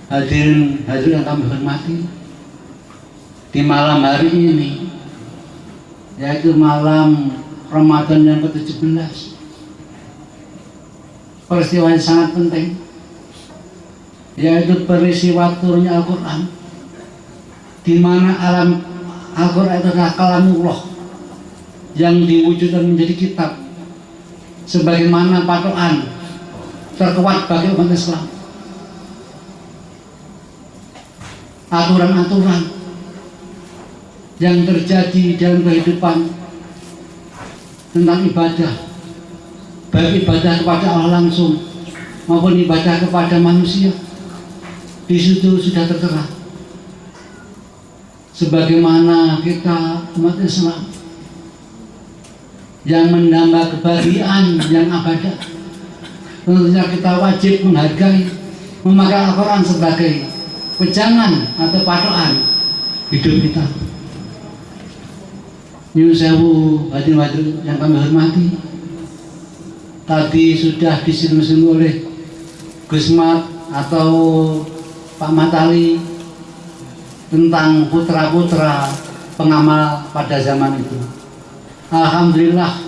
Hadirin yang kami hormati, di malam hari ini, yaitu malam Ramadan yang ke-17, peristiwa yang sangat penting, yaitu peristiwa turunnya Al-Quran, di mana alam Al-Quran itu adalah kalamullah yang diwujudkan menjadi kitab sebagaimana patokan terkuat bagi umat Islam. Aturan-aturan yang terjadi dalam kehidupan tentang ibadah, baik ibadah kepada Allah langsung maupun ibadah kepada manusia, di situ sudah tertera. Sebagaimana kita umat Islam yang menambah kebahagiaan yang abadi, tentunya kita wajib menghargai, memakai Al-Quran sebagai pegangan atau patokan hidup kita. Nyuwun sewu hadirin yang kami hormati, tadi sudah disinggung oleh Gus Mat atau Pak Matali tentang putra-putra pengamal pada zaman itu. Alhamdulillah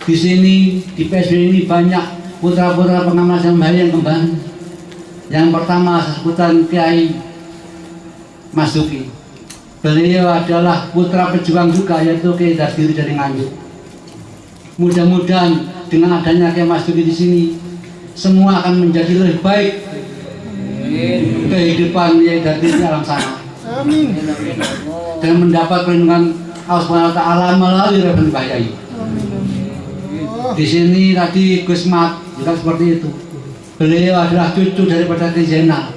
di sini di PSB ini banyak putra-putra pengamal zaman yang kembali. Yang pertama sebutan Kiai Mas Duki. Beliau adalah putra pejuang juga, yaitu Kiai Dasiri dari Nganjuk. Mudah-mudahan dengan adanya Kiai Mas Duki di sini, semua akan menjadi lebih baik. Kehidupan Kiai Dasiri di alam sana. Amin. Dan mendapat perlindungan Allah Subhanahu wa Ta'ala melalui Reverend Mbah Yai. Di sini tadi Gus Mat juga seperti itu. Beliau adalah cucu daripada Kiai Zainal.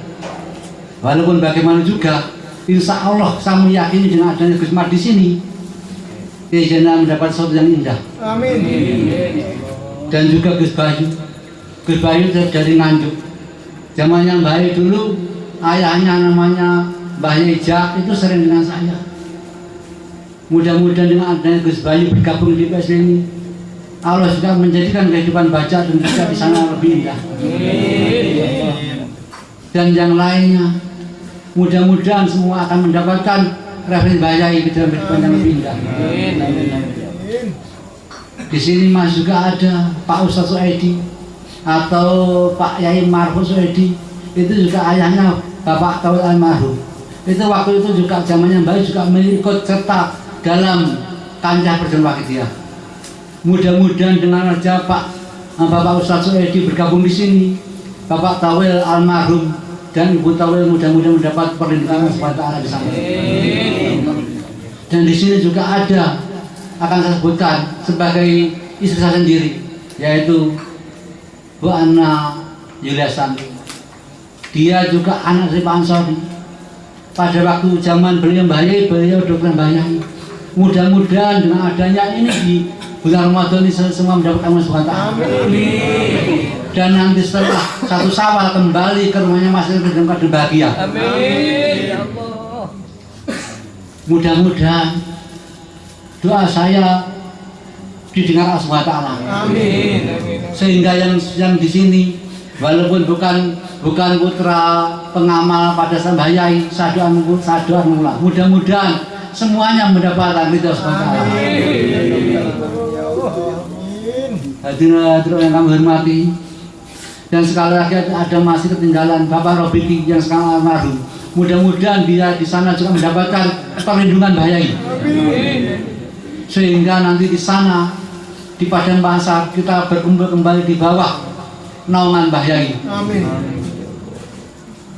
Walaupun bagaimana juga, insya Allah saya meyakini dengan adanya Gus Mat di sini, Kiai Zainal mendapat sesuatu yang indah. Amin. Dan juga Gus Bayu. Gus Bayu dari Nganjuk. Zamannya Mbah Yai dulu, ayahnya namanya Mbah Yeja, itu sering dengan saya. Mudah-mudahan dengan adanya Gus Bayu bergabung di PSB ini, Allah sudah menjadikan kehidupan baca dan baca di sana lebih indah. Dan yang lainnya, mudah-mudahan semua akan mendapatkan referensi Mbah Yai dalam kehidupan yang lebih indah. Di sini Mas juga ada Pak Ustadz Suedi atau Pak Yai Marhum Suedi, itu juga ayahnya Bapak Tauhid Almarhum. Itu waktu itu juga zamannya Mbah Yai juga mengikut serta dalam kancah perjuangan Wakidiyah. Mudah-mudahan dengan aja Bapak Ustadz Suedi bergabung di sini, Bapak Tawil Almarhum dan Ibu Tawil mudah-mudahan mendapat perlindungan SWT di sana. Dan di sini juga ada, akan saya sebutkan sebagai istri saya sendiri, yaitu Bu Anna Yuliasanti. Dia juga anak dari Pak Ansori. Pada waktu zaman beliau Mbah Yai, beliau dokter Mbah Yai. Mudah-mudahan dengan adanya ini di bulan Ramadan ini semua mendapatkan SWT. Amin. Dan nanti setelah 1 Syawal kembali ke rumahnya masing-masing dalam keadaan bahagia. Amin. Mudah-mudahan doa saya didengar Allah SWT. Amin. Sehingga yang di sini walaupun bukan putra pengamal pada Mbah Yai, saduan mula. Mudah-mudahan semuanya mendapatkan ridho Allah. Hadirin yang kami hormati, dan sekali lagi ada masih ketinggalan Bapak Robiki yang sekarang almarhum. Mudah-mudahan dia di sana juga mendapatkan perlindungan Mbah Yai. Sehingga nanti di sana di Padang Pasar kita berkumpul kembali di bawah naungan Mbah Yai. Amin.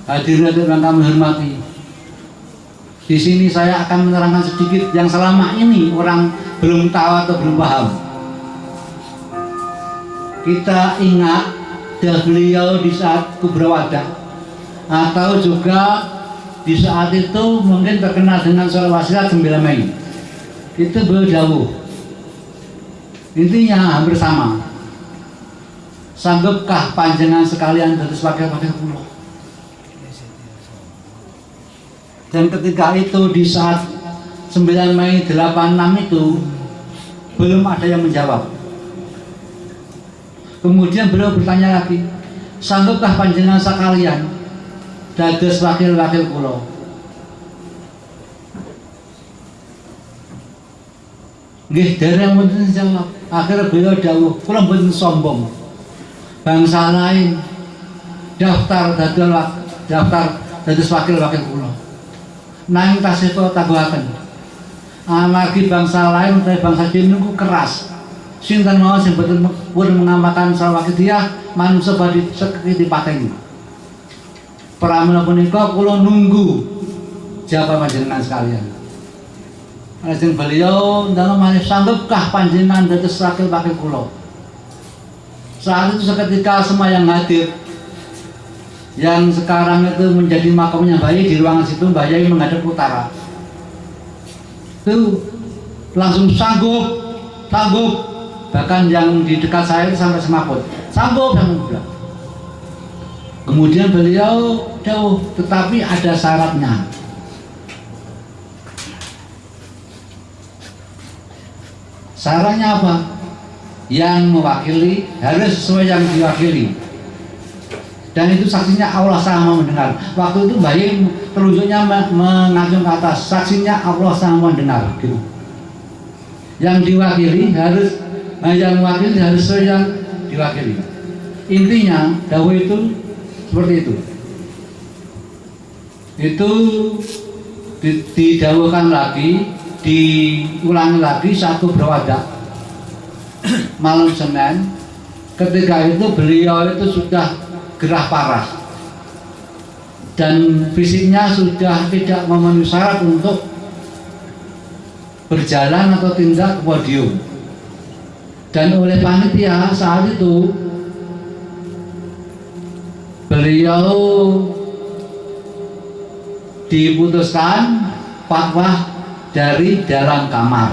Hadirin yang kami hormati, di sini saya akan menerangkan sedikit yang selama ini orang belum tahu atau belum paham. Kita ingat beliau di saat Kubrawada, atau juga di saat itu mungkin terkenal dengan soal wasiat 9 Mei. Itu beliau jauh. Intinya hampir sama. Sanggupkah panjenengan sekalian dari wakil-wakil kula? Dan ketika itu di saat 9 Mei 86 itu belum ada yang menjawab. Kemudian beliau bertanya lagi, sanggupkah panjenengan sekalian dados wakil-wakil kula. Nggih, dereng wonten jawab. Akhirnya beliau dawuh, kula mboten sombong. Bangsa lain daftar dados wakil-wakil kula. Nanging tasih kula tangguhaken. Amargi bangsa lain utawi bangsa Cina niku keras. Sinten mawon sing boten mengamalkan Sawakidiyah manungsa badhe dipateni. Pramila punika kula nunggu jawab panjenengan sekalian. Lajeng beliau ndang malih sanggupkah panjenengan dados wakil-wakil kula. Saat itu seketika semua yang hadir, yang sekarang itu menjadi makamnya Mbah Yai di ruangan situ, Mbah Yai menghadap utara. Itu langsung sanggup. Bahkan yang di dekat saya itu sampai semaput, sanggup yang bilang. Kemudian beliau jauh, tetapi ada syaratnya. Syaratnya apa? Yang mewakili harus sesuai yang diwakili. Dan itu saksinya Allah sama mendengar. Waktu itu Mbah Yai telunjuknya mengacung ke atas, saksinya Allah sama mendengar. Gitu. Yang diwakili harus, yang mewakili harus sesuai yang diwakili. Intinya dawuh itu seperti itu. Itu didawuhkan lagi, diulangi lagi satu berwadak malam Senin. Ketika itu beliau itu sudah gerah parah dan fisiknya sudah tidak memenuhi syarat untuk berjalan atau tindak ke podium. Dan oleh panitia saat itu beliau diputuskan fatwa dari dalam kamar.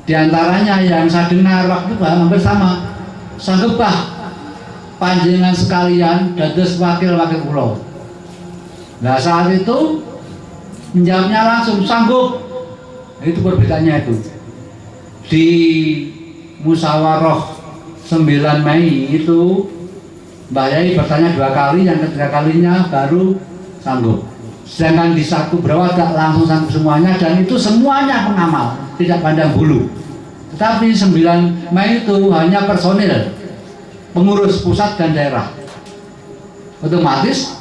Di antaranya yang saya dengar waktu itu hampir sama. Sanggupkah panjenengan sekalian dados wakil-wakil kula? Nah saat itu menjawabnya langsung sanggup. Itu perbedaannya itu. Di musyawarah 9 Mei itu Mbah Yai bertanya 2 kali, yang ketiga kalinya baru sanggup. Sedangkan di satu berwadak langsung sanggup semuanya, dan itu semuanya pengamal, tidak pandang bulu. Tetapi 9 Mei itu hanya personil, pengurus pusat dan daerah. Otomatis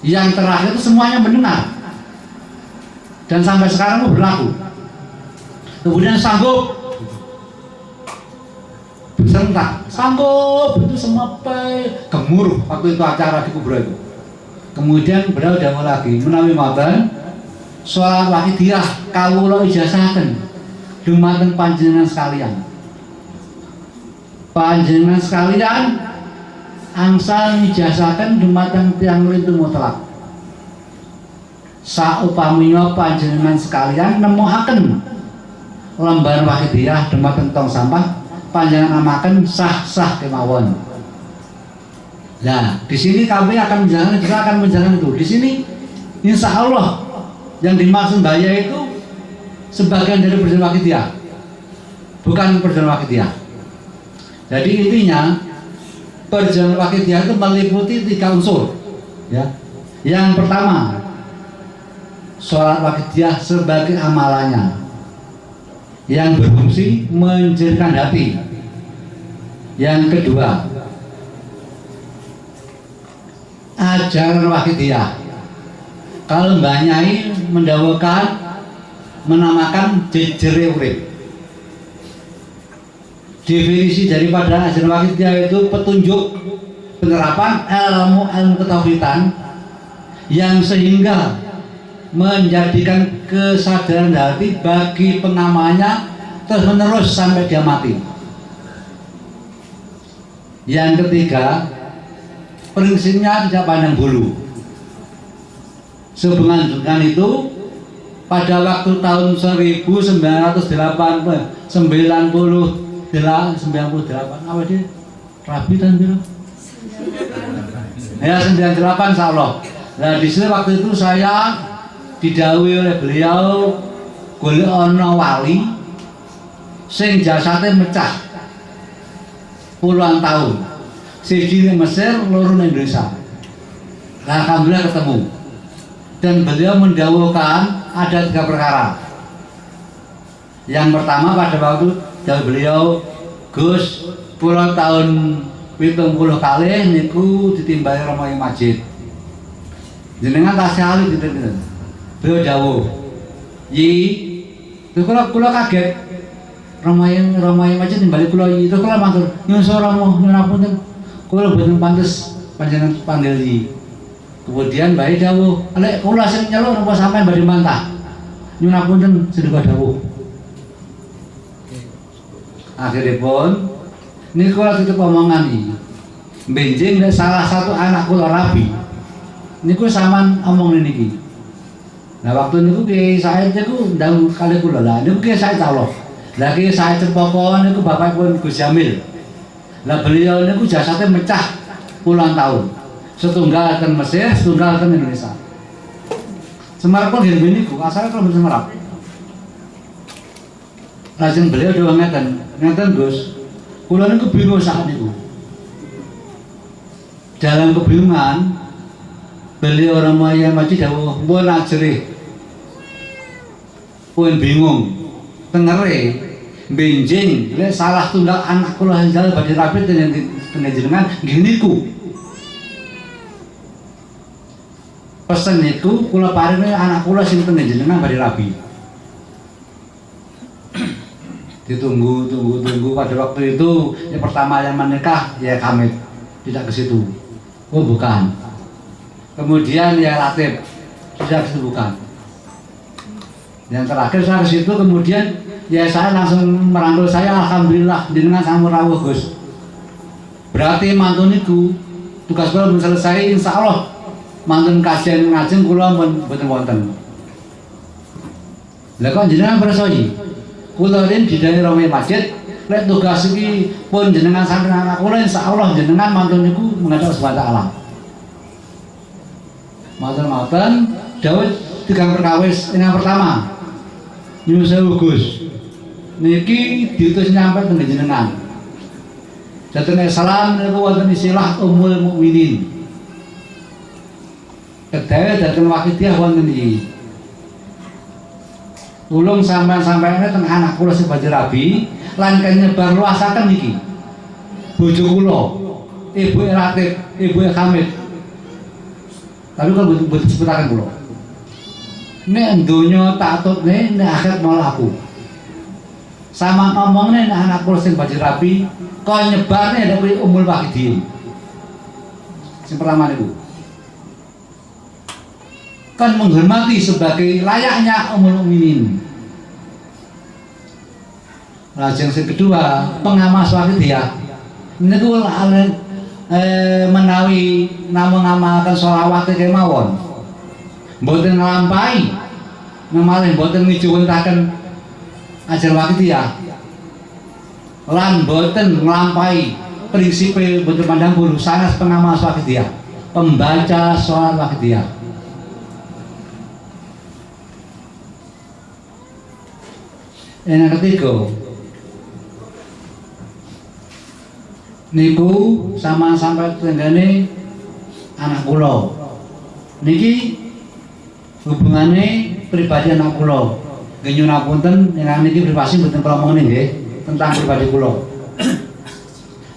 yang terakhir itu semuanya mendengar. Dan sampai sekarang itu berlaku. Kemudian sanggup berserentak, sanggup itu semua gemuruh waktu itu acara di kubro itu. Kemudian beliau dawuh lagi menawi maban sholat wakidiyah kawula ijazahaken dumateng panjenengan sekalian. Panjenengan sekalian angsal ijazahaken dumateng tiyang rintu mutlak. Saupamanya panjenengan sekalian nemokaken lembar wakidiyah dumateng tong sampah, panjenengan namaken sah-sah kemawon. Nah, di sini kami akan menjalankan itu. Di sini, insya Allah yang dimaksud Mbah Yai itu sebagian dari perjalanan wakidiyah, bukan perjalanan wakidiyah. Jadi intinya perjalanan wakidiyah itu meliputi 3 unsur. Ya, yang pertama sholat wakidiyah sebagai amalannya, yang berfungsi menjernihkan hati. Yang kedua, ajaran wakidiyah. Kalau Mbah Yai mendawuhkan menamakan jejere urip. Definisi daripada ajaran wakidiyah itu petunjuk penerapan ilmu ketauhidan yang sehingga menjadikan kesadaran hati bagi pengamalnya terus menerus sampai dia mati. Yang ketiga, prinsipnya tidak pandang bulu. Dengan itu pada waktu tahun 1998 apa dia? Rabi tahun berapa? Ya 98 insyaallah. Nah di sini waktu itu saya didhawuhi oleh beliau golek ana wali sing jasate mecah puluhan tahun, siji ning Mesir, loro ning Indonesia. Nah, alhamdulillah ketemu. Dan beliau mendawuhkan ada 3 perkara. Yang pertama pada waktu dari beliau, Gus, pulau tahun 70 kali niku ditimbali Romo Majid. Jenengan tasih alih gitu. Beliau dawuh, "Yi, kula kaget. Romo Majid timbali kula yi, terus kula matur, nyuwun Romo, nyuwun apunten. Kula boten pantes panjenengan panggil yi." Kemudian bayi dawuh, "Lek kula sing nyeluk napa sampean badhe mantah? Nyuwun apunten sedaya dawuh." Akhiripun niku kula tutup omongan iki. Benjing nek salah satu anak kula rabi. Niku sampean omong niki. Nah waktu niku Kiai Said niku ndang kali kula lah. Niku Kiai Said Allah. Lah Kiai Said Cepoko niku bapakipun Gus Jamil. Lah beliau niku jasadnya mecah puluhan tahun. Setunggal ten Mesir, setunggal ten Indonesia. Semarang pun gini niku, asalnya kalau Semarang. Lajeng beliau doa ngeten Gus. Kula niku bingung saat niku. Dalam kebingungan, beliau Romo Majid dawuh, "Mbon ajrih." Pun bingung. Tengere benjing lek salah tunggal anak kula njal badhe rapi dengan jenengan nggih niku. Pesen niku kula paringi anak kula sing teng jenengan badhe rapi. Ditunggu pada waktu itu yang pertama yang menikah ya Kamit, tidak ke situ. Oh bukan. Kemudian ya Latif, tidak ke situ bukan. Yang terakhir saya ke situ, kemudian ya saya langsung merangkul saya, alhamdulillah jenengan sampun rawuh Gus. Berarti mantun niku tugas kula belum selesai, insya Allah mantun kajian ngajeng kula mboten wonten. Lah kok jenengan persoyi? Kula rin didhawuhi Romo Majid, lek tugas iki pun jenengan sampeyan anak kula insyaallah jenengan mantun niku menghadap subhanahu wa taala. Matur-matur dawuh 3 perkawis. Yang pertama, nyuwun sewu Gus. Niki diutus nyampe teng jenengan. Dateng salam niku wonten istilah Ummul Mukminin. Kedawe dateng Wakidiyah wonten iki. Tulung sampeyan-sampeyan teng anak kula sing badhe rabi lan nyebar luasaken niki. Bojo kula, Ibu Latif, Ibu Hamid. Tapi kalau betul sebutaken kula. Nek donya tak tutne, nek akhirat malah aku. Sama ngomongne nek anak kula sing badhe rabi, kok nyebarne nek Ummul Wakidin. Sing pertama niku. Kan menghormati sebagai layaknya Ummul Mukminin. Lajeng sing kedua, pengamas Wakidiyah. Niku menawi namung ngamalkan sholawat kemawon. Mboten nglampahi, malih mboten mijuwentaken ajar Wakidiyah. Lan mboten nglampahi prinsipe mboten pandang bulu sanes pengamas Wakidiyah, pembaca sholat Wakidiyah. Yang ketiga, niku sama sampai tenggane anak kula. Niki hubungane pribadi anak kula. Nggih nyuwun apunten ingkang niki privasi mboten kula omongne nggih tentang pribadi kula.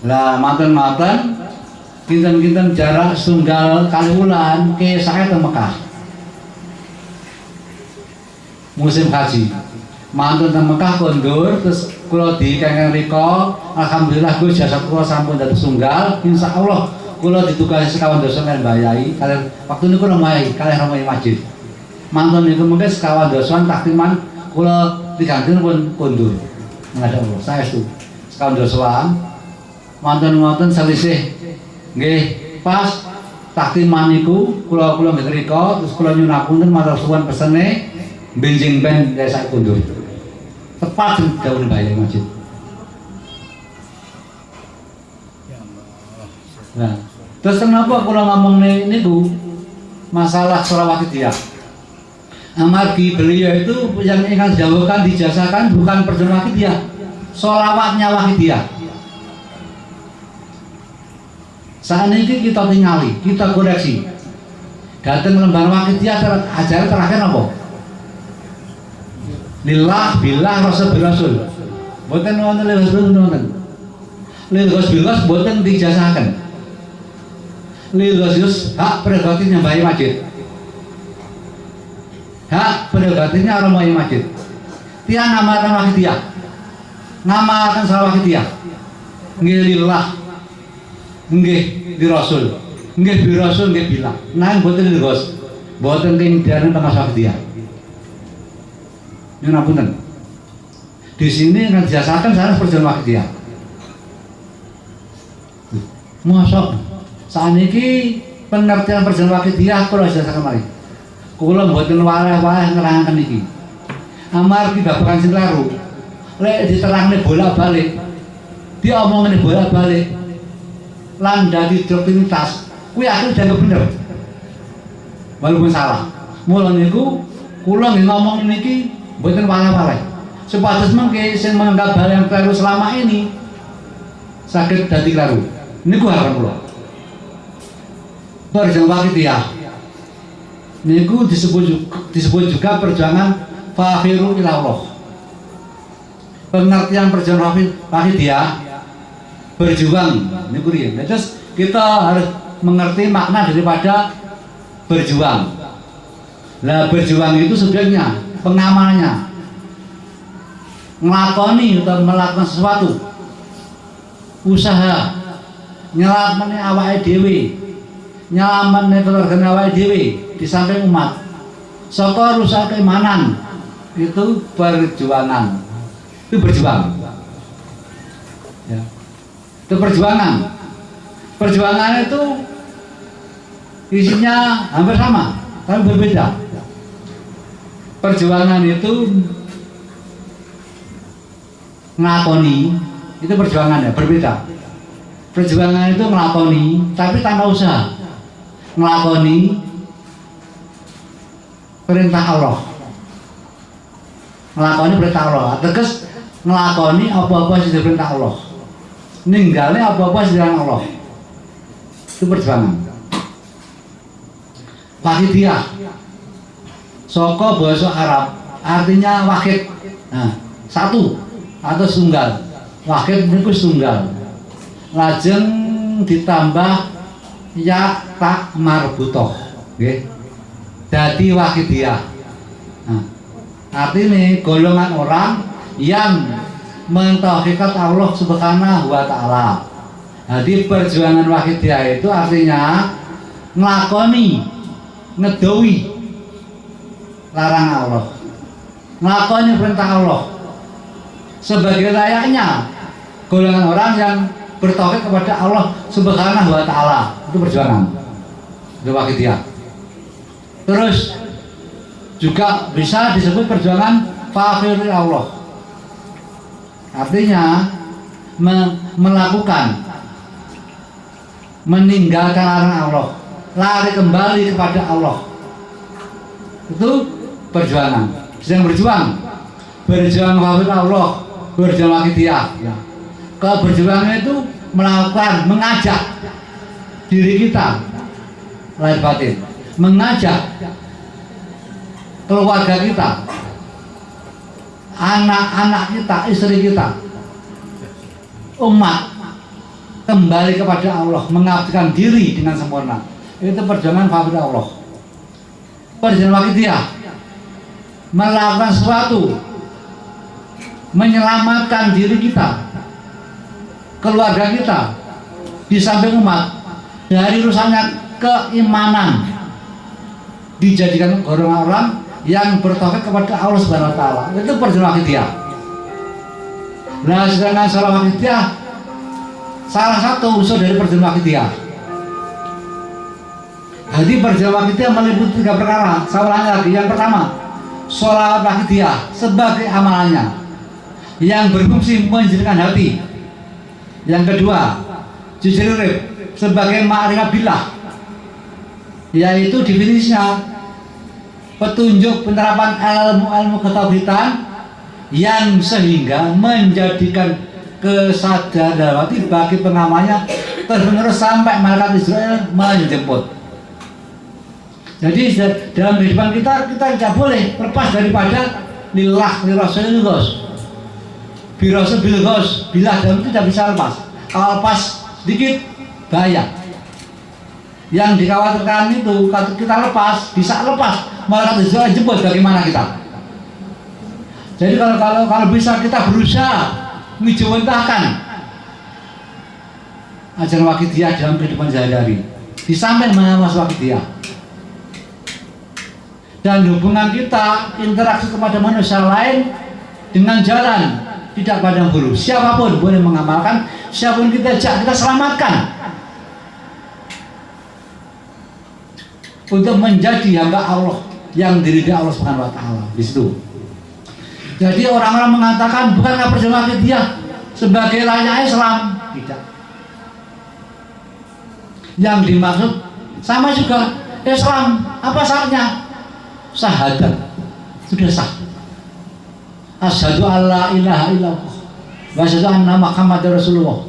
Lah maten-maten kinten-kinten jarak setunggal kali wulan ke saya teng Mekah. Musim haji. Mantun teng Mekah kondur terus kula dikengken rika, alhamdulillah Gus jasad kula sampun dados tunggal, insyaallah kula ditugasi sekawan dosa kan Mbah Yai kalian waktu niku Romae kalian Romae Majid. Mantun niku mengke sekawan dosa takliman kula diganti pun kondur. Menghadap Allah, saestu. Sekawan dosa mantun ngoten selisih nggih pas takliman niku kula nggih rika terus kula nyuwun apunten matur suwun pesene benjing ben desa kondur. Tepat dawuh Mbah Yai Majid. Nah, terus kenapa kula ngomong niku masalah sholawat Wakidiyah? Amargi beliau itu yang ingin dijauhkan dijazahkan bukan perjuangan Wakidiyah, sholawatnya Wakidiyah. Saat ini kita tinggali, kita koreksi. datang lembar wakidiyah ajaran terakhir apa? Lillah billah rasul birasul. Boten wonten lil rasul wonten. Lil rasul boten dijasahaken. Lil rasul hak prerogatif nyambahi masjid. Hak prerogatifnya orang mau masjid. Tiang namakan wakidiyah. Namakan salah wakidiyah. Nggih lillah. Nggih di rasul. Nggih bi rasul nggih billah. Nang boten lil rasul. Boten tindakan tengah wakidiyah. Ini ngapunten. Di sini akan dijasakan saya perjalanan wakidiyah. Masuk saat ini pengertian perjalanan wakidiyah kalau dijasakan lagi. Kula mboten wareh-wareh nerangaken iki. Amargi babagan sing kleru. Lek diterangne bolak-balik. Diomongane bolak-balik. Lan dadi rutinitas, kuwi akhirnya dianggap bener. Walaupun salah. Mula niku kula nggih ngomong niki mboten wareh-wareh. Supados mengke sing menganggap hal yang kleru selama ini saged dadi kleru. Niku harapan kula. Perjuangan wakidiyah niku disebut juga perjuangan fakhiru ila Allah. Pengertian perjuangan wakidiyah berjuang niku riyen. Terus kita harus mengerti makna daripada berjuang. Nah, berjuang itu sebenarnya pengamalnya ngelakoni atau melakukan sesuatu usaha nyelametne awake dhewe, nyelametne keluarga awake dhewe di samping umat saka rusak keimanan. Itu perjuangan, itu berjuang ya. Itu perjuangan itu isinya hampir sama tapi berbeda. Perjuangan itu ngelakoni, itu perjuangan ya, berbeda. Perjuangan itu ngelakoni tapi tanpa usaha, ngelakoni perintah Allah, ngelakoni perintah Allah, tegas ngelakoni apa-apa sing diperintah Allah, ninggalnya apa-apa sing dilarang Allah. Itu perjuangan. Wakidiyah saka basa Arab artinya wahid, nah, satu atau tunggal. Wahid niku tunggal. Lajeng ditambah ya tak marbutah, nggih. Dadi wakidiyah. Nah, artinya golongan orang yang mentauhidkan Allah Subhanahu wa taala. Jadi perjuangan wakidiyah itu artinya nglakoni, ngedowi larangan Allah, nglakoni perintah Allah sebagai layaknya golongan orang yang bertauhid kepada Allah Subhanahu wa taala. Itu perjuangan. Itu wakidiyah. Terus juga bisa disebut perjuangan fakir Allah. Artinya melakukan, meninggalkan larangan Allah, lari kembali kepada Allah. Itu perjuangan. Sedang berjuang fakir Allah, berjuang wakidiyah. Ya. Kalau berjuang itu melakukan, mengajak diri kita lahir batin, mengajak keluarga kita, anak-anak kita, istri kita, umat kembali kepada Allah, mengabdikan diri dengan sempurna. Itu perjuangan fakir Allah. Perjuangan wakidiyah melakukan sesuatu, menyelamatkan diri kita, keluarga kita, di samping umat dari rusaknya keimanan, dijadikan golongan orang yang bertauhid kepada Allah Subhanahu wa taala. Itu perjuangan wakidiyah. Nah, sedangkan salah wakidiyah salah satu unsur dari perjuangan wakidiyah. Jadi perjuangan wakidiyah meliputi 3 perkara. Saya ulangi lagi. Yang pertama, sholawat wakidiyah sebagai amalannya yang berfungsi menjernihkan hati. Yang kedua, jujur urip sebagai ma'rifat billah, yaitu definisinya petunjuk penerapan ilmu ketauhidan yang sehingga menjadikan kesadaran hati bagi pengamalnya terus menerus sampai malaikat Israel menjemput. Jadi dalam kehidupan kita tidak boleh lepas daripada lillah lirasulillah. Birasul bilghos, bila dalam itu tidak bisa lepas. Kalau lepas sedikit bahaya. Yang dikhawatirkan itu kalau kita lepas, bisa lepas, malah kata jemput bagaimana kita? Jadi kalau bisa kita berusaha menjawantahkan ajaran wakidiyah dalam kehidupan sehari-hari, di samping mengawas wakidiyah. Dan hubungan kita, interaksi kepada manusia lain dengan jalan tidak pandang bulu. Siapapun boleh mengamalkan, siapapun kita ajak, kita selamatkan untuk menjadi hamba Allah yang diridhai Allah Subhanahu wa taala. Di situ. Jadi orang-orang mengatakan bukankah perjuangan wakidiyah sebagai layaknya Islam? Tidak. Yang dimaksud sama juga Islam. Apa syaratnya? Syahadat. Sudah sah. Asyhadu alla ilaha illallah wa asyhadu anna Muhammadar Rasulullah.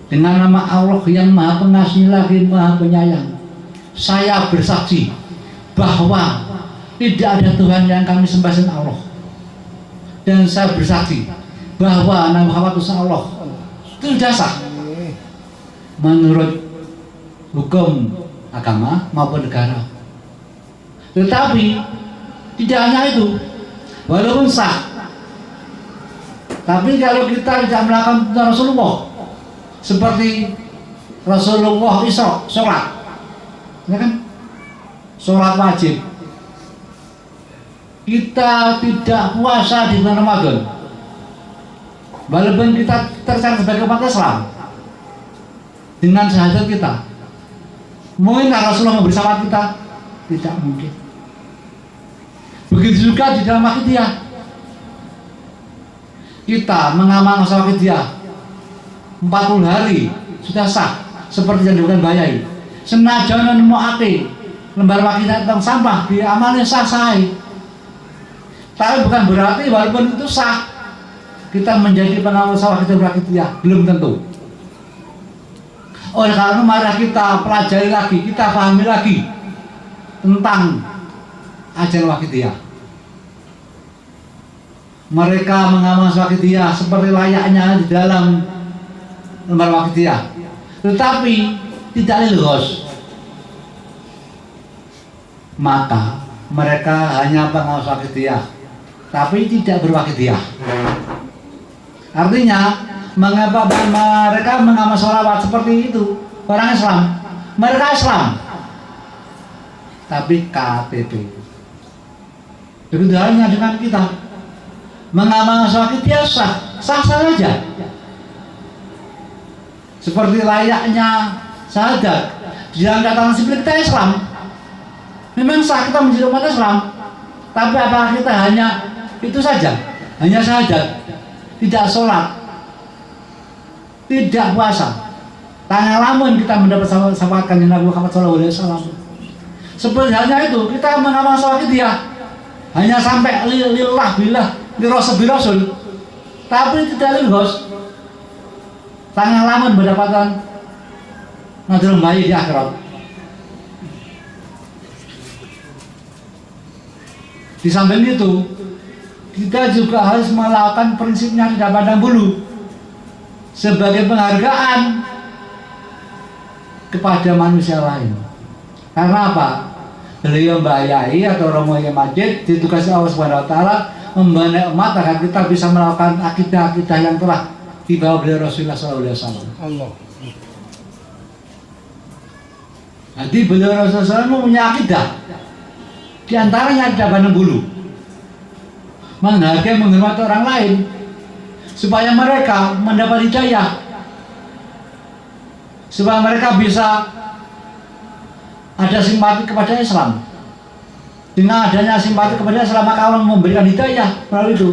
Dengan nama Allah yang Maha Pengasih lagi Maha Penyayang, saya bersaksi bahwa tidak ada Tuhan yang kami sembah selain Allah. Dan saya bersaksi bahwa Nabi Muhammad Rasulullah. Itu sudah sah menurut hukum agama maupun negara. Tetapi tidak hanya itu, walaupun sah, tapi kalau kita tidak melakukan tuntunan Rasulullah, seperti Rasulullah Isra, sholat, ya kan? Sholat wajib. Kita tidak puasa di bulan Ramadan, walaupun kita tercatat sebagai umat Islam dengan syahadat kita. Mungkinkah Rasulullah memberi syafaat kita? Tidak mungkin. Begitu juga di dalam wakidiyah. Kita mengamalkan wakidiyah 40 hari sudah sah, seperti yang dilakukan Bayai. Senajan nemoake lembar wakidiyah tentang sampah diamalnya sah-sah. Tapi bukan berarti walaupun itu sah kita menjadi pengamal wakidiyah, belum tentu. Oleh karena mari kita pelajari lagi, kita pahami lagi tentang ajaran wakidiyah. Mereka mengamalkan wakidiyah seperti layaknya di dalam lembar wakidiyah, tetapi tidak lilghos. Maka mereka hanya pengawas wakidiyah, tapi tidak berwakidiyah. Artinya, mengapa mereka mengamal sholawat seperti itu? Orang Islam, mereka Islam, tapi KTP. Begitu halnya dengan kita mengamal wakidiyah sah saja. Seperti layaknya syahadat di dalam catatan sipil kita Islam. Memang sah kita menjadi umat Islam, tapi apakah kita hanya itu saja? Hanya syahadat, tidak sholat, tidak puasa. Tanya lamun kita mendapat syafaat kanjeng Nabi Muhammad SAW. Seperti halnya itu, kita mengamal wakidiyah hanya sampai lillah billah lirasul, tapi tidak lilghos. Tanya lamun mendapatkan nadrul bayi di akhirat. Di samping itu, kita juga harus melakukan prinsipnya tidak pandang bulu sebagai penghargaan kepada manusia lain. Karena apa? Beliau Mbak Yai atau Romo Yai Majid ditugasi Allah Subhanahu wa taala membantu umat agar kita bisa melakukan akidah-akidah yang telah dibawa beliau Rasulullah SAW. Allah. Jadi beliau Rasulullah SAW punya akidah. Di antaranya tidak pandang bulu, menghargai, menghormati orang lain, supaya mereka mendapat hidayah, supaya mereka bisa ada simpati kepada Islam. Dengan adanya simpati kepada Islam, maka Allah memberikan hidayah melalui itu.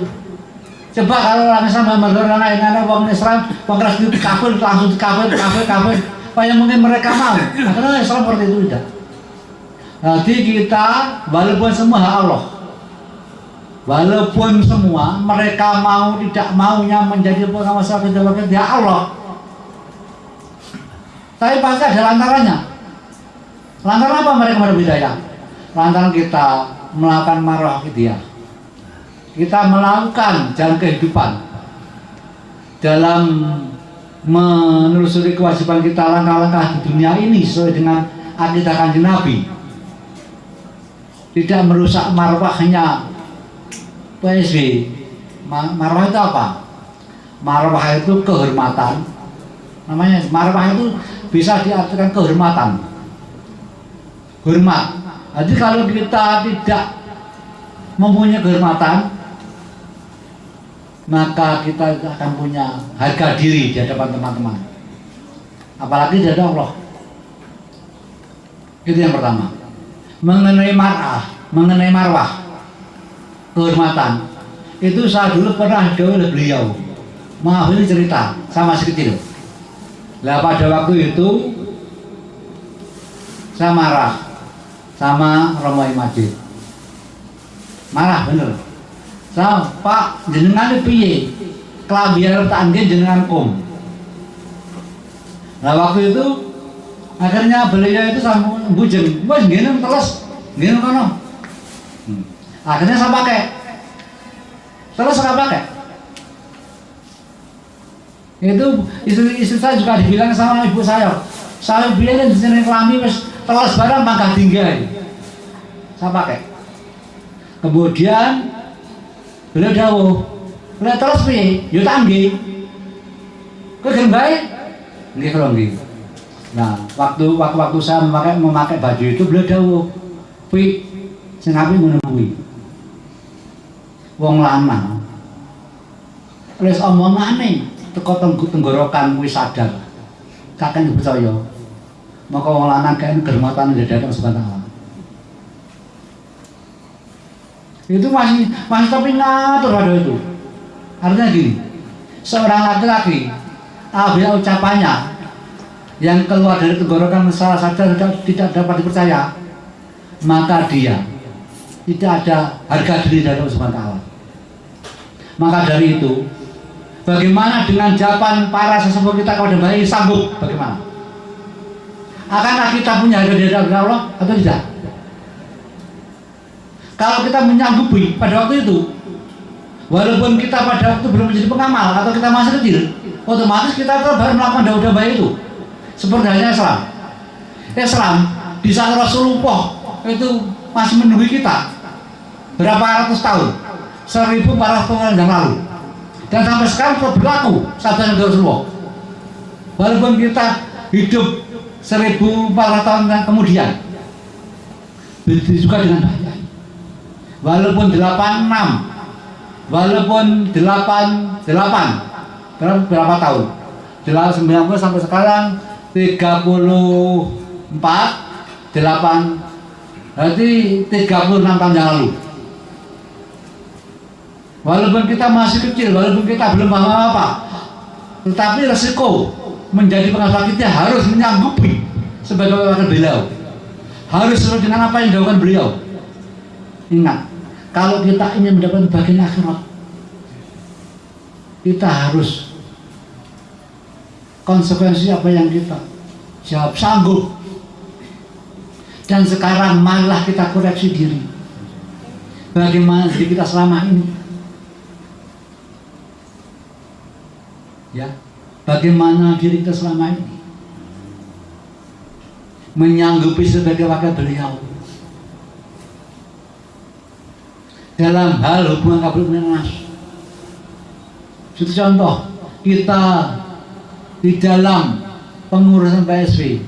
Coba kalau orang Islam menghormati orang lain, ada orang Islam, orang keras itu kafir, langsung kafir, apa yang mungkin mereka mau? Karena Islam seperti itu tidak. Jadi kita, walaupun semua hak Allah, walaupun semua mereka mau tidak maunya menjadi pengawas wakidiyah hak Allah, tapi pasti ada lantarannya. Lantaran apa mereka mendapat hidayah? Lantaran kita melakukan marwah dia. Kita melakukan jalan kehidupan dalam menelusuri kewajiban kita langkah-langkah di dunia ini sesuai dengan akidah Kanjeng Nabi. Tidak merusak marwahnya PSB. Marwah itu apa? Marwah itu kehormatan. Namanya marwah itu bisa diartikan kehormatan. Hormat. Jadi kalau kita tidak mempunyai kehormatan, maka kita akan punya harga diri di hadapan teman-teman. Apalagi di hadapan Allah. Itu yang pertama. Mengenai marwah, kehormatan. Itu saya dulu pernah dawuh oleh beliau. Maaf, ini cerita sama masih kecil. Lah pada waktu itu saya marah sama Romo Majid. Marah bener. Saya, Pak, jenengan piye? Klambi arep tak anggen jenengan kom. Nah waktu itu akhirnya beliau itu sama bujeng, wes ngene terus, ngene kono. Akhirnya saya pakai. Terus saya pakai. Itu istri saya juga dibilang sama ibu saya. Saya bilang di sini klambi wes terus barang mangkah tinggal. Saya pakai. Kemudian beliau dawuh, "Lah terus piye? Yo tak nggih." Kowe gelem bae? Nggih kula nggih. Nah, waktu saya memakai baju itu beliau dawuh, "Pi, sing apik ngono kuwi. Wong lanang wis omongane teko tenggorokan kuwi sadar. Kakek percaya. Maka wong lanang kae kehormatan dadake subhanallah." Itu masih tapi ngatur pada itu. Artinya gini, seorang laki-laki apabila ucapannya yang keluar dari tenggorokan salah satu tidak dapat dipercaya, maka dia tidak ada harga diri dari Allah Subhanahu wa Ta'ala. Maka dari itu, bagaimana dengan jawaban para sesepuh kita kepada bayi sanggup? Bagaimana? Akankah kita punya harga diri dari Allah atau tidak? Kalau kita menyanggupi pada waktu itu, walaupun kita pada waktu belum menjadi pengamal atau kita masih kecil, otomatis kita baru melakukan dawuh bayi itu. Seperti halnya Islam. Islam di saat Rasulullah itu masih menunggu kita berapa ratus tahun, 1400 tahun yang lalu, dan sampai sekarang tetap berlaku sabda Rasulullah. Walaupun kita hidup 1400 tahun kemudian, begitu juga dengan bayi. Walaupun 86, walaupun 88, berapa tahun? 90 sampai sekarang 34, 8, berarti 36 tahun yang lalu. Walaupun kita masih kecil, walaupun kita belum paham apa, tetapi resiko menjadi pengasuh kita harus menyanggupi sebagai wakil beliau. Harus sesuai dengan apa yang dilakukan beliau. Ingat, kalau kita ingin mendapatkan bagian akhirat, kita harus konsekuensi apa yang kita jawab sanggup. Dan sekarang marilah kita koreksi diri. Bagaimana diri kita selama ini? Ya, bagaimana diri kita selama ini? Menyanggupi sebagai wakil beliau dalam hal hubungan kabul dengan nas. Itu contoh kita di dalam pengurusan PSB,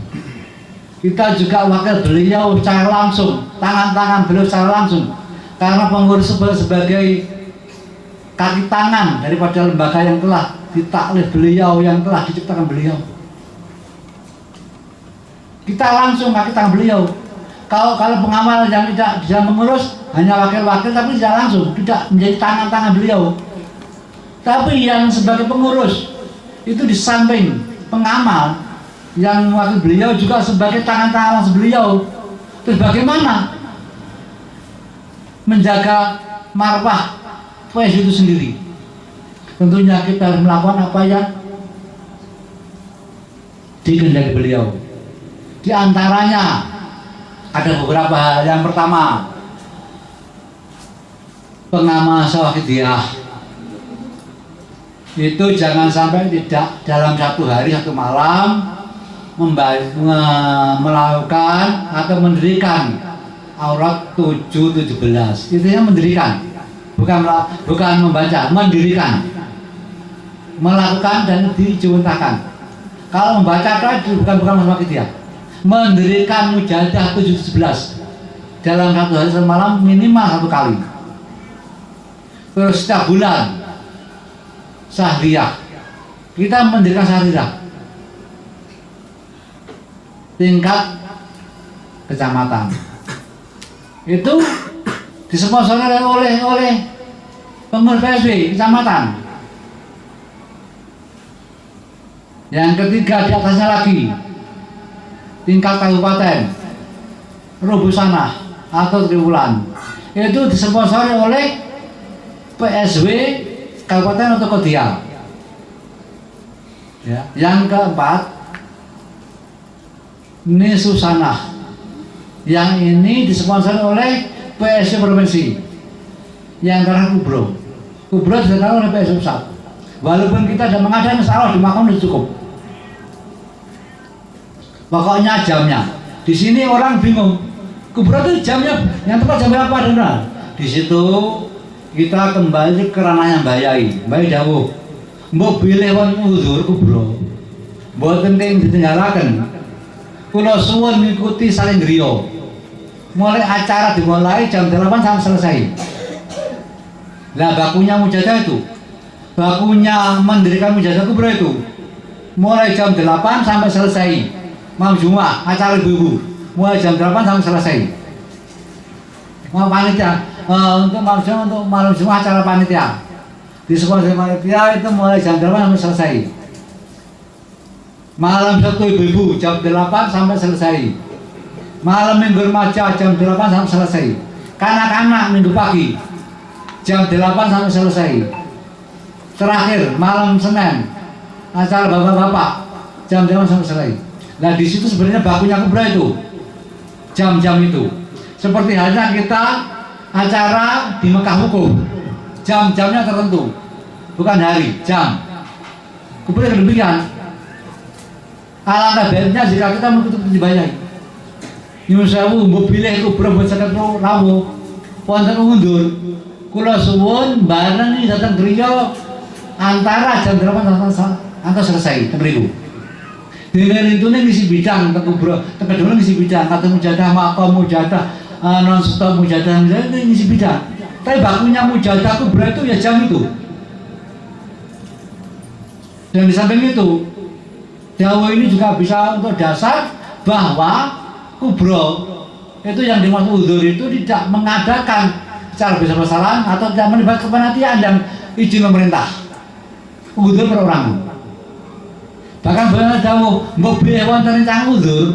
kita juga wakil beliau secara langsung, tangan-tangan beliau secara langsung, karena pengurus sebagai kaki tangan daripada lembaga yang telah ditaklif beliau, yang telah diciptakan beliau. Kita langsung kaki tangan beliau. Kalau pengamal yang tidak bisa mengurus hanya wakil-wakil, tapi tidak langsung, tidak menjadi tangan-tangan beliau. Tapi yang sebagai pengurus itu di samping pengamal, yang wakil beliau juga sebagai tangan-tangan langsung beliau. Terus bagaimana menjaga marwah PSB itu sendiri? Tentunya kita harus melakukan apa yang dikehendaki beliau. Di antaranya Ada beberapa hal. Yang pertama, pengamal sawahidiyah itu jangan sampai tidak dalam satu hari satu malam melakukan atau mendirikan aurat 7-17. Itu yang mendirikan, bukan membaca, mendirikan, melakukan dan dijuntahkan. Kalau membaca tadi bukan sawahidiyah. Mendirikan mujahadah 7-11 dalam satu hari semalam minimal 1 kali. Terus setiap bulan sahriyah, kita mendirikan sahriyah tingkat kecamatan. Itu disponsori oleh pengurus PSB kecamatan. Yang ketiga di atasnya lagi tingkat kabupaten, Rubusanah atau Triwulan, itu disponsori oleh PSW kabupaten atau Kodia. Ya. Yang keempat Nisusanah, yang ini disponsori oleh PSW provinsi. Yang terakhir Kubro disponsori oleh PSW pusat. Walaupun kita sudah mengadakan, insya Allah di makam sudah cukup. Pokoknya jamnya. Di sini orang bingung. Kubro itu jamnya, yang tepat jam berapa? Dengar. Di situ kita kembali ke ranahnya Mbak Yai. Mbak Yai dawuh, mbok bilih wong uzur kubro. Mboten ting ditinggalaken. Kula suwun mengikuti saling griya. Mulai acara dimulai jam 8 sampai selesai. Lah bakunya mujahadah itu. Bakunya mendirikan mujahadah kubro itu mulai jam 8 sampai selesai. Malam Jumat acara ibu-ibu mulai jam 8 sampai selesai. Mau panitia untuk malam Jumat acara panitia di sekolah panitia itu mulai jam 8 sampai selesai. Malam Sabtu ibu-ibu jam 8 sampai selesai. Malam Minggu remaja jam 8 sampai selesai. Kanak-kanak Minggu pagi jam 8 sampai selesai. Terakhir malam Senin acara bapak-bapak jam 8 sampai selesai. Nah di situ sebenarnya bakunya kubro itu jam-jam itu. Seperti halnya kita acara di Mekah Hukum, jam-jamnya tertentu, bukan hari, jam. Kubro demikian. Alangkah baiknya jika kita mengikuti dibayai. Nyuwun sewu mbok bilih kubro buat saged rawuh wonten undur. Kula suwun bareng datang griya antara jam 8 sampai selesai mriku. Dengan itu ngisi bidang kubro, kedua ngisi bidang kata mujahadah makom mujahadah non stop mujahadah ngisi bidang. Tapi bakunya mujahadah kubro itu ya jam itu. Dan di samping itu, dawuh ini juga bisa untuk dasar bahwa kubro itu yang dimaksud uzur itu tidak mengadakan secara besar-besaran atau tidak melibatkan kepanitiaan dan izin pemerintah. Uzur perorangan. Bahkan benar dawuh mbok bilih wonten ingkang uzur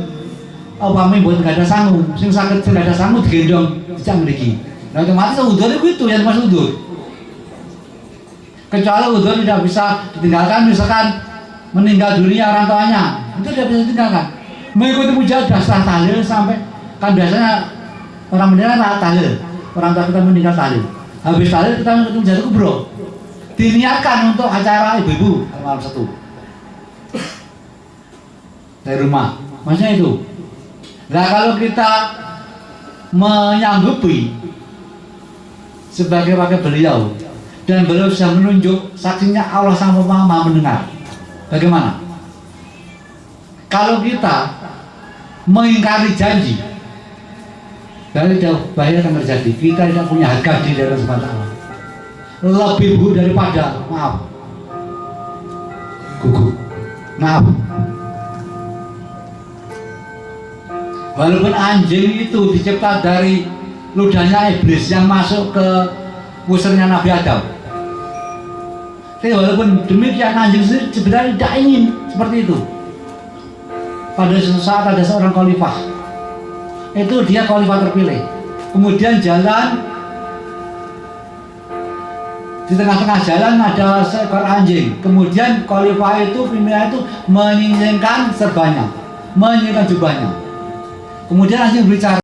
upami mboten gadah sangu sing saged gadah sangu digendong dijak mriki. Nah otomatis uzur itu yang dimaksud uzur. Kecuali uzur tidak bisa ditinggalkan, misalkan meninggal dunia orang tuanya, itu tidak bisa ditinggalkan. Mengikuti mujahadah setelah tahlil sampai, kan biasanya orang meninggal tahlil, orang tua kita meninggal tahlil. Habis tahlil kita mengikuti mujahadah kubro. Diniatkan untuk acara ibu-ibu malam satu. Dari rumah, maksudnya itu. Nah kalau kita menyanggupi sebagai wakil beliau dan beliau sudah menunjuk saksinya Allah Sang Maha mendengar, bagaimana? Kalau kita mengingkari janji, dari jauh bahaya akan terjadi. Kita tidak punya harga diri dari Allah SWT. Lebih buruk daripada maaf. Walaupun anjing itu dicipta dari ludahnya iblis yang masuk ke usernya Nabi Adam. Tapi walaupun demikian anjing sendiri sebenarnya tidak ingin seperti itu. Pada suatu saat ada seorang khalifah. Itu dia khalifah terpilih. Kemudian jalan di tengah-tengah jalan ada seekor anjing. Kemudian khalifah itu pimpinan itu menyingkirkan serbanya, menyingkirkan jubahnya. Kemudian anjing berbicara.